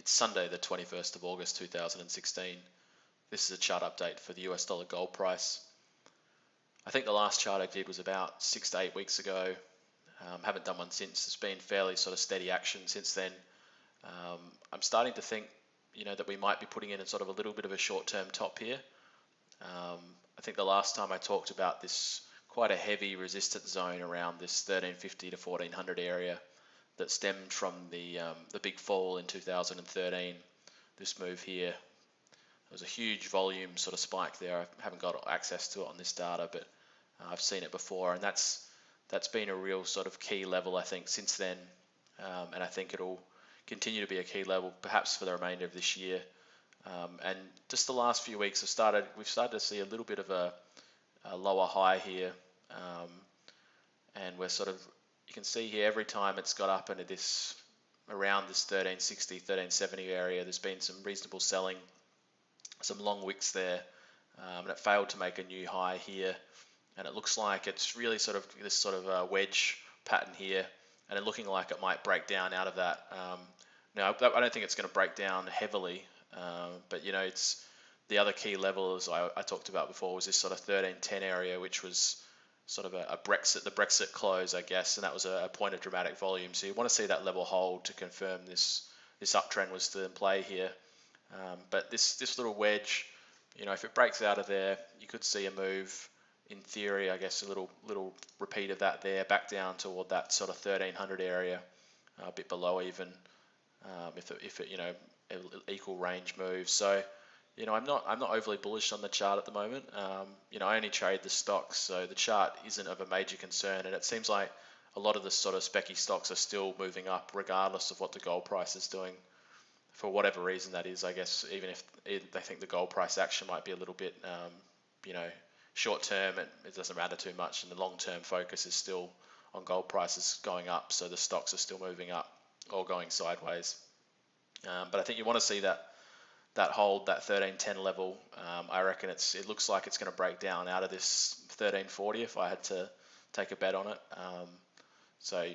It's Sunday, the 21st of August 2016. This is a chart update for the US dollar gold price. I think the last chart I did was about 6 to 8 weeks ago. Haven't done one since. It's been fairly sort of steady action since then. I'm starting to think, that we might be putting in a sort of a little bit of a short-term top here. I think the last time I talked about this quite a heavy resistance zone around this 1350 to 1400 area that stemmed from the big fall in 2013. This move here, there was a huge volume sort of spike there. I haven't got access to it on this data, but I've seen it before, and that's been a real sort of key level, I think, since then, and I think it'll continue to be a key level perhaps for the remainder of this year. And just the last few weeks we've started to see a little bit of a lower high here, and we're sort of, you can see here every time it's got up into this around this 1360 1370 area, there's been some reasonable selling, some long wicks there, and it failed to make a new high here, and it looks like it's really sort of this sort of a wedge pattern here, and it looking like it might break down out of that. Now I don't think it's going to break down heavily, but it's the other key level, as I talked about before, was this sort of 1310 area, which was sort of the Brexit close, I guess, and that was a point of dramatic volume. So you want to see that level hold to confirm this uptrend was still in play here. But this little wedge, if it breaks out of there, you could see a move. In theory, I guess a little repeat of that there, back down toward that sort of 1300 area, a bit below even, if it equal range moves. So I'm not overly bullish on the chart at the moment. I only trade the stocks, so the chart isn't of a major concern, and it seems like a lot of the sort of specky stocks are still moving up regardless of what the gold price is doing, for whatever reason that is. I guess even if they think the gold price action might be a little bit, short term, it doesn't matter too much, and the long term focus is still on gold prices going up, so the stocks are still moving up or going sideways. But I think you want to see that hold, that 1310 level. I reckon it looks like it's going to break down out of this 1340 if I had to take a bet on it. So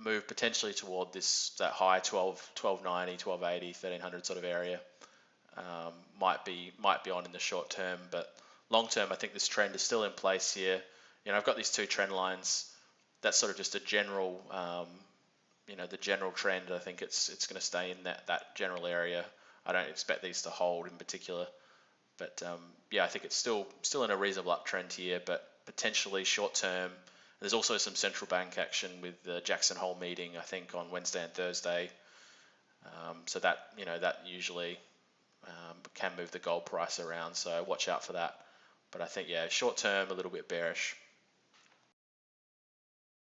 move potentially toward that high 1290, 1280, 1300 sort of area. Might be on in the short term, but long term I think this trend is still in place here. I've got these two trend lines. That's sort of just a general, the general trend. I think it's going to stay in that general area. I don't expect these to hold in particular, but I think it's still in a reasonable uptrend here, but potentially short term. There's also some central bank action with the Jackson Hole meeting, I think, on Wednesday and Thursday. So that usually can move the gold price around. So watch out for that. But I think short term a little bit bearish.